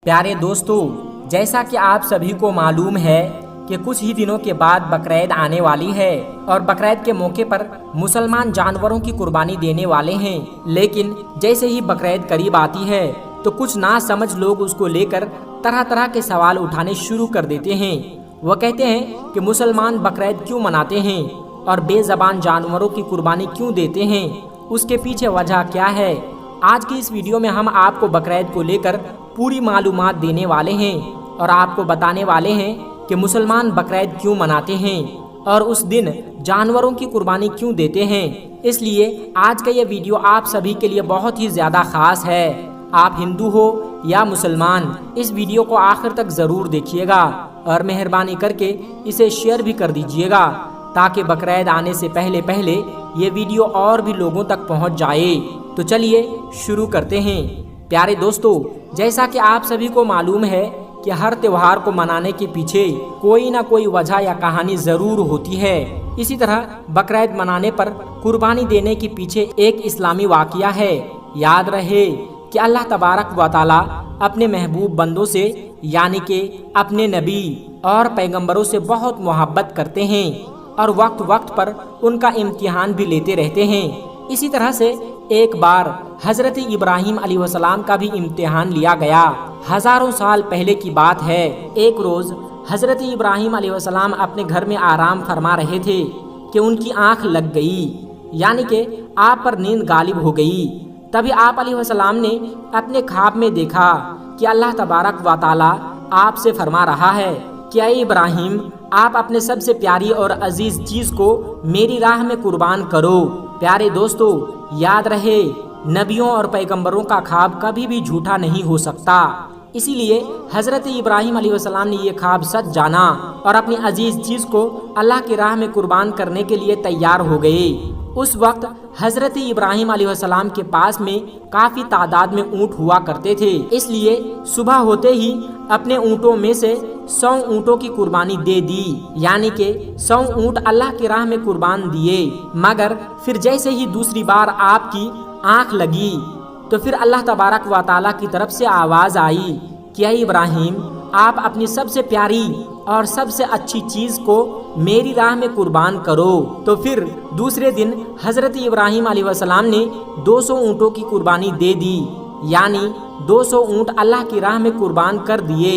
پیارے دوستو، جیسا کہ آپ سبھی کو معلوم ہے کہ کچھ ہی دنوں کے بعد بقرعید آنے والی ہے اور بقرعید کے موقع پر مسلمان جانوروں کی قربانی دینے والے ہیں۔ لیکن جیسے ہی بقرعید قریب آتی ہے تو کچھ ناسمجھ لوگ اس کو لے کر طرح طرح کے سوال اٹھانے شروع کر دیتے ہیں۔ وہ کہتے ہیں کہ مسلمان بقرعید کیوں مناتے ہیں اور بے زبان جانوروں کی قربانی کیوں دیتے ہیں، اس کے پیچھے وجہ کیا ہے۔ آج کی اس ویڈیو میں ہم آپ کو بقرعید کو لے کر پوری معلومات دینے والے ہیں اور آپ کو بتانے والے ہیں کہ مسلمان بقرعید کیوں مناتے ہیں اور اس دن جانوروں کی قربانی کیوں دیتے ہیں۔ اس لیے آج کا یہ ویڈیو آپ سبھی کے لیے بہت ہی زیادہ خاص ہے۔ آپ ہندو ہو یا مسلمان، اس ویڈیو کو آخر تک ضرور دیکھیے گا اور مہربانی کر کے اسے شیئر بھی کر دیجیے گا تاکہ بقرعید آنے سے پہلے یہ ویڈیو اور بھی لوگوں تک پہنچ جائے۔ تو چلیے شروع کرتے ہیں۔ پیارے دوستو، جیسا کہ آپ سبھی کو معلوم ہے کہ ہر تہوار کو منانے کے پیچھے کوئی نہ کوئی وجہ یا کہانی ضرور ہوتی ہے۔ اسی طرح بقرعید منانے پر قربانی دینے کے پیچھے ایک اسلامی واقعہ ہے۔ یاد رہے کہ اللہ تبارک و تعالی اپنے محبوب بندوں سے یعنی کہ اپنے نبی اور پیغمبروں سے بہت محبت کرتے ہیں اور وقت وقت پر ان کا امتحان بھی لیتے رہتے ہیں۔ اسی طرح سے ایک بار حضرت ابراہیم علیہ السلام کا بھی امتحان لیا گیا۔ ہزاروں سال پہلے کی بات ہے۔ ایک روز حضرت ابراہیم علیہ السلام اپنے گھر میں آرام فرما رہے تھے کہ ان کی آنکھ لگ گئی، یعنی کہ آپ پر نیند غالب ہو گئی۔ تبھی آپ علیہ السلام نے اپنے خواب میں دیکھا کہ اللہ تبارک و تعالی آپ سے فرما رہا ہے کہ اے ابراہیم، آپ اپنے سب سے پیاری اور عزیز چیز کو میری راہ میں قربان کرو۔ پیارے دوستو، یاد رہے نبیوں اور پیغمبروں کا خواب کبھی بھی جھوٹا نہیں ہو سکتا۔ اسی لیے حضرت ابراہیم علیہ السلام نے یہ خواب سچ جانا اور اپنی عزیز چیز کو اللہ کی راہ میں قربان کرنے کے لیے تیار ہو گئے۔ اس وقت حضرت ابراہیم علیہ السلام کے پاس میں کافی تعداد میں اونٹ ہوا کرتے تھے، اس لیے صبح ہوتے ہی اپنے اونٹوں میں سے 100 اونٹوں کی قربانی دے دی، یعنی کہ 100 اونٹ اللہ کی راہ میں قربان دیے۔ مگر پھر جیسے ہی دوسری بار آپ کی آنکھ لگی تو پھر اللہ تبارک و تعالیٰ کی طرف سے آواز آئی کہ اے ابراہیم، آپ اپنی سب سے پیاری اور سب سے اچھی چیز کو میری راہ میں قربان کرو۔ تو پھر دوسرے دن حضرت ابراہیم علیہ السلام نے 200 اونٹوں کی قربانی دے دی، یعنی 200 اونٹ اللہ کی راہ میں قربان کر دیے۔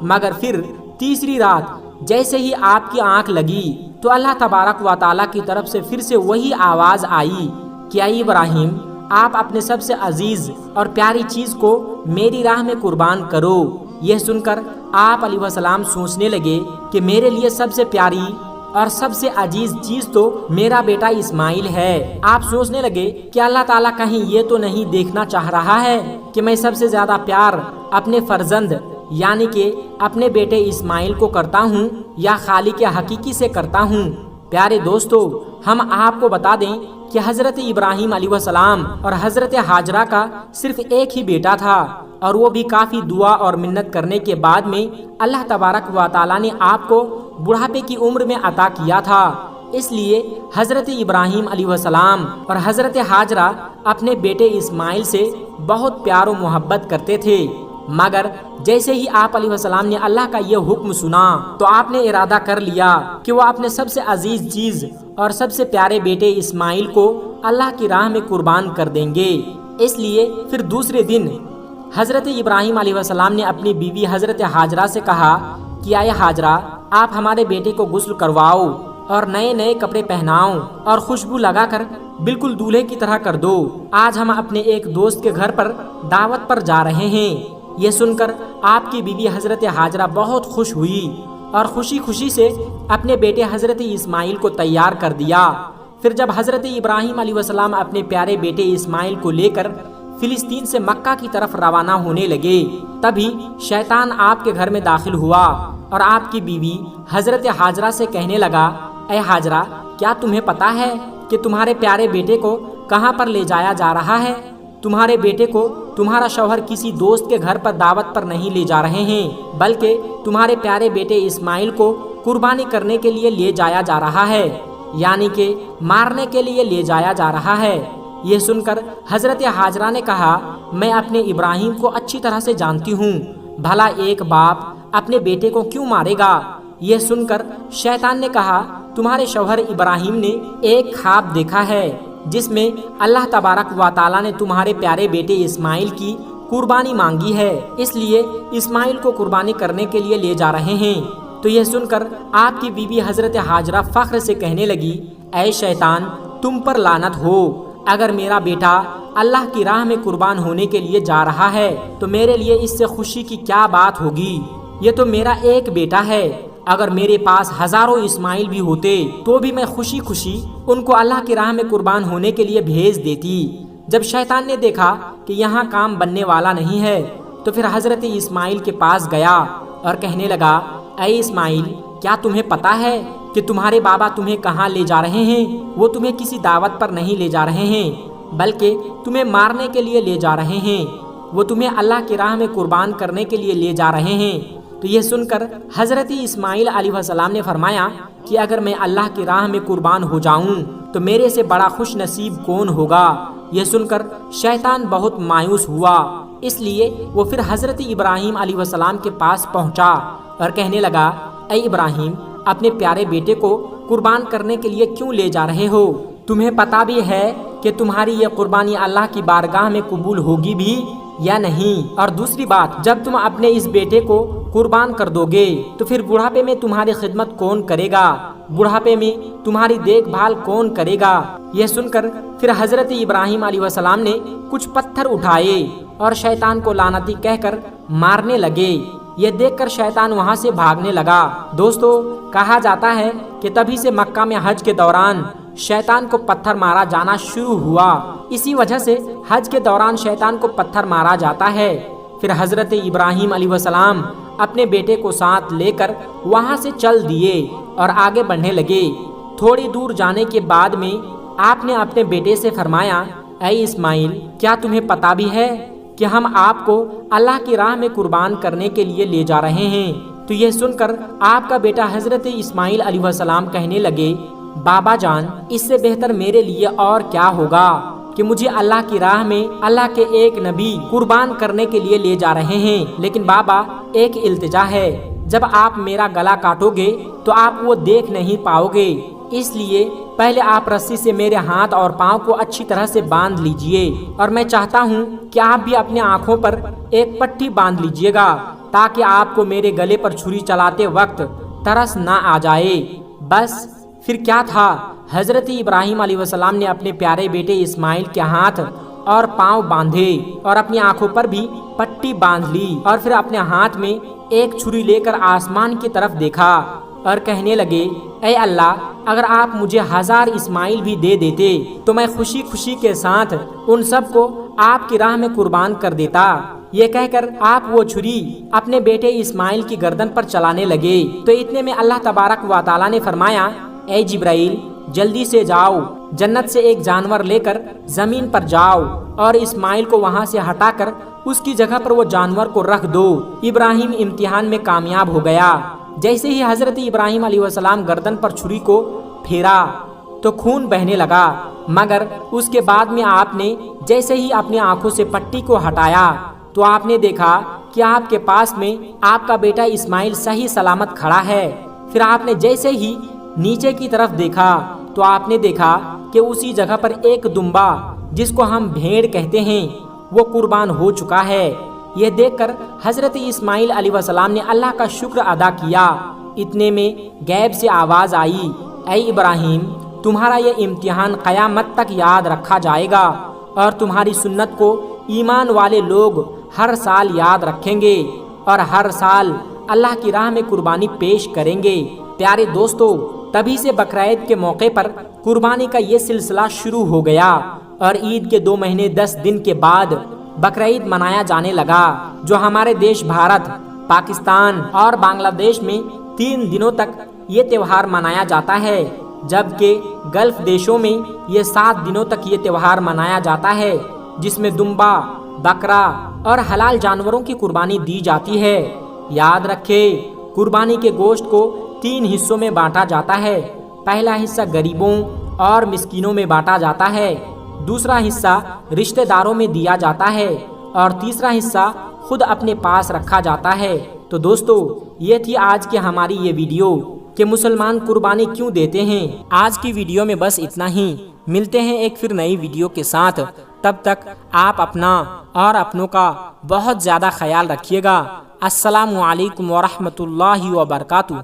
مگر پھر تیسری رات جیسے ہی آپ کی آنکھ لگی تو اللہ تبارک و تعالیٰ کی طرف سے پھر سے وہی آواز آئی کہ اے ابراہیم، آپ اپنے سب سے عزیز اور پیاری چیز کو میری راہ میں قربان کرو۔ یہ سن کر آپ علیہ السلام سوچنے لگے کہ میرے لیے سب سے پیاری اور سب سے عزیز چیز تو میرا بیٹا اسماعیل ہے۔ آپ سوچنے لگے کہ اللہ تعالیٰ کہیں یہ تو نہیں دیکھنا چاہ رہا ہے کہ میں سب سے زیادہ پیار اپنے فرزند یعنی کہ اپنے بیٹے اسماعیل کو کرتا ہوں یا خالق حقیقی سے کرتا ہوں۔ پیارے دوستو، ہم آپ کو بتا دیں کہ حضرت ابراہیم علیہ السلام اور حضرت ہاجرہ کا صرف ایک ہی بیٹا تھا اور وہ بھی کافی دعا اور منت کرنے کے بعد میں اللہ تبارک و تعالیٰ نے آپ کو بڑھاپے کی عمر میں عطا کیا تھا۔ اس لیے حضرت ابراہیم علیہ السلام اور حضرت ہاجرہ اپنے بیٹے اسماعیل سے بہت پیار و محبت کرتے تھے۔ مگر جیسے ہی آپ علیہ السلام نے اللہ کا یہ حکم سنا تو آپ نے ارادہ کر لیا کہ وہ اپنے سب سے عزیز چیز اور سب سے پیارے بیٹے اسماعیل کو اللہ کی راہ میں قربان کر دیں گے۔ اس لیے پھر دوسرے دن حضرت ابراہیم علیہ السلام نے اپنی بیوی حضرت ہاجرہ سے کہا کہ اے ہاجرہ، آپ ہمارے بیٹے کو غسل کرواؤ اور نئے نئے کپڑے پہناؤ اور خوشبو لگا کر بالکل دولہے کی طرح کر دو۔ آج ہم اپنے ایک دوست کے گھر پر دعوت پر جا رہے ہیں۔ یہ سن کر آپ کی بیوی حضرت ہاجرہ بہت خوش ہوئی اور خوشی خوشی سے اپنے بیٹے حضرت اسماعیل کو تیار کر دیا۔ پھر جب حضرت ابراہیم علیہ السلام اپنے پیارے بیٹے اسماعیل کو لے کر فلسطین سے مکہ کی طرف روانہ ہونے لگے، تبھی شیطان آپ کے گھر میں داخل ہوا اور آپ کی بیوی حضرت ہاجرہ سے کہنے لگا، اے ہاجرہ، کیا تمہیں پتا ہے کہ تمہارے پیارے بیٹے کو کہاں پر لے جایا جا رہا ہے؟ تمہارے بیٹے کو تمہارا شوہر کسی دوست کے گھر پر دعوت پر نہیں لے جا رہے ہیں، بلکہ تمہارے پیارے بیٹے اسماعیل کو قربانی کرنے کے لیے لے جایا جا رہا ہے، یعنی کہ مارنے کے لیے لے جایا جا رہا ہے۔ یہ سن کر حضرت ہاجرہ نے کہا، میں اپنے ابراہیم کو اچھی طرح سے جانتی ہوں، بھلا ایک باپ اپنے بیٹے کو کیوں مارے گا؟ یہ سن کر شیطان نے کہا تمہارے شوہر ابراہیم نے ایک خواب دیکھا ہے جس میں اللہ تبارک و تعالیٰ نے تمہارے پیارے بیٹے اسماعیل کی قربانی مانگی ہے، اس لیے اسماعیل کو قربانی کرنے کے لیے لے جا رہے ہیں۔ تو یہ سن کر آپ کی بیوی حضرت ہاجرہ فخر سے کہنے لگی اے شیطان تم پر لعنت ہو، اگر میرا بیٹا اللہ کی راہ میں قربان ہونے کے لیے جا رہا ہے تو میرے لیے اس سے خوشی کی کیا بات ہوگی؟ یہ تو میرا ایک بیٹا ہے، اگر میرے پاس ہزاروں اسماعیل بھی ہوتے تو بھی میں خوشی خوشی ان کو اللہ کی راہ میں قربان ہونے کے لیے بھیج دیتی۔ جب شیطان نے دیکھا کہ یہاں کام بننے والا نہیں ہے تو پھر حضرت اسماعیل کے پاس گیا اور کہنے لگا اے اسماعیل کیا تمہیں پتا ہے کہ تمہارے بابا تمہیں کہاں لے جا رہے ہیں؟ وہ تمہیں کسی دعوت پر نہیں لے جا رہے ہیں بلکہ تمہیں مارنے کے لیے لے جا رہے ہیں، وہ تمہیں اللہ کی راہ میں قربان کرنے کے لیے لے جا رہے ہیں۔ تو یہ سن کر حضرت اسماعیل علیہ السلام نے فرمایا کہ اگر میں اللہ کی راہ میں قربان ہو جاؤں تو میرے سے بڑا خوش نصیب کون ہوگا؟ یہ سن کر شیطان بہت مایوس ہوا، اس لیے وہ پھر حضرت ابراہیم علیہ السلام کے پاس پہنچا اور کہنے لگا اے ابراہیم اپنے پیارے بیٹے کو قربان کرنے کے لیے کیوں لے جا رہے ہو؟ تمہیں پتا بھی ہے کہ تمہاری یہ قربانی اللہ کی بارگاہ میں قبول ہوگی بھی یا نہیں؟ اور دوسری بات، جب تم اپنے اس بیٹے کو قربان کر دو گے تو پھر بڑھاپے میں تمہاری خدمت کون کرے گا؟ بڑھاپے میں تمہاری دیکھ بھال کون کرے گا؟ یہ سن کر پھر حضرت ابراہیم علیہ السلام نے کچھ پتھر اٹھائے اور شیطان کو لعنتی کہہ کر مارنے لگے۔ یہ دیکھ کر شیطان وہاں سے بھاگنے لگا۔ دوستو کہا جاتا ہے کہ تبھی سے مکہ میں حج کے دوران شیطان کو پتھر مارا جانا شروع ہوا، اسی وجہ سے حج کے دوران شیطان کو پتھر مارا جاتا ہے۔ پھر حضرت ابراہیم علیہ السلام اپنے بیٹے کو ساتھ لے کر وہاں سے چل دیے اور آگے بڑھنے لگے۔ تھوڑی دور جانے کے بعد میں آپ نے اپنے بیٹے سے فرمایا اے اسماعیل کیا تمہیں پتا بھی ہے کہ ہم آپ کو اللہ کی راہ میں قربان کرنے کے لیے لے جا رہے ہیں؟ تو یہ سن کر آپ کا بیٹا حضرت اسماعیل علیہ السلام کہنے لگے بابا جان اس سے بہتر میرے لیے اور کیا ہوگا کہ مجھے اللہ کی راہ میں اللہ کے ایک نبی قربان کرنے کے لیے لے جا رہے ہیں، لیکن بابا ایک التجا ہے، جب آپ میرا گلا کاٹو گے تو آپ وہ دیکھ نہیں پاؤ گے، اس لیے پہلے آپ رسی سے میرے ہاتھ اور پاؤں کو اچھی طرح سے باندھ لیجئے، اور میں چاہتا ہوں کہ آپ بھی اپنے آنکھوں پر ایک پٹی باندھ لیجئے گا تاکہ آپ کو میرے گلے پر چھری چلاتے وقت ترس نہ آ جائے۔ بس پھر کیا تھا، حضرت ابراہیم علیہ السلام نے اپنے پیارے بیٹے اسماعیل کے ہاتھ اور پاؤں باندھے اور اپنی آنکھوں پر بھی پٹی باندھ لی، اور پھر اپنے ہاتھ میں ایک چھری لے کر آسمان کی طرف دیکھا اور کہنے لگے اے اللہ اگر آپ مجھے 1000 اسماعیل بھی دے دیتے تو میں خوشی خوشی کے ساتھ ان سب کو آپ کی راہ میں قربان کر دیتا۔ یہ کہہ کر آپ وہ چھری اپنے بیٹے اسماعیل کی گردن پر چلانے لگے تو اتنے میں اللہ تبارک و تعالیٰ نے فرمایا اے جبرائیل جلدی سے جاؤ، جنت سے ایک جانور لے کر زمین پر جاؤ اور اسماعیل کو وہاں سے ہٹا کر اس کی جگہ پر وہ جانور کو رکھ دو۔ ابراہیم امتحان میں کامیاب ہو گیا۔ جیسے ہی حضرت ابراہیم علیہ السلام گردن پر چھری کو پھیرا تو خون بہنے لگا، مگر اس کے بعد میں آپ نے جیسے ہی اپنی آنکھوں سے پٹی کو ہٹایا تو آپ نے دیکھا کہ آپ کے پاس میں آپ کا بیٹا اسماعیل صحیح سلامت کھڑا ہے۔ پھر آپ نے جیسے ہی نیچے کی طرف دیکھا تو آپ نے دیکھا کہ اسی جگہ پر ایک دمبا جس کو ہم بھیڑ کہتے ہیں وہ قربان ہو چکا ہے۔ یہ دیکھ کر حضرت اسماعیل علیہ السلام نے اللہ کا شکر ادا کیا۔ اتنے میں غیب سے آواز آئی اے ابراہیم تمہارا یہ امتحان قیامت تک یاد رکھا جائے گا اور تمہاری سنت کو ایمان والے لوگ ہر سال یاد رکھیں گے اور ہر سال اللہ کی راہ میں قربانی پیش کریں گے۔ پیارے دوستو تبھی سے بقرعید کے موقع پر قربانی کا یہ سلسلہ شروع ہو گیا اور عید کے 2 مہینے 10 دن کے بعد بقرعید منایا جانے لگا، جو ہمارے دیش بھارت، پاکستان اور بنگلہ دیش میں 3 دنوں تک یہ تہوار منایا جاتا ہے، جبکہ گلف دیشوں میں یہ 7 دنوں تک یہ تہوار منایا جاتا ہے، جس میں دمبا، بکرا اور حلال جانوروں کی قربانی دی جاتی ہے۔ یاد رکھے قربانی کے گوشت کو 3 حصوں میں بانٹا جاتا ہے۔ پہلا حصہ غریبوں اور مسکینوں میں بانٹا جاتا ہے، دوسرا حصہ رشتہ داروں میں دیا جاتا ہے اور تیسرا حصہ خود اپنے پاس رکھا جاتا ہے۔ تو دوستو، یہ تھی آج کی ہماری یہ ویڈیو کہ مسلمان قربانی کیوں دیتے ہیں۔ آج کی ویڈیو میں بس اتنا ہی، ملتے ہیں ایک پھر نئی ویڈیو کے ساتھ۔ تب تک آپ اپنا اور اپنوں کا بہت زیادہ خیال رکھیے گا۔ السلام علیکم ورحمۃ اللہ وبرکاتہ۔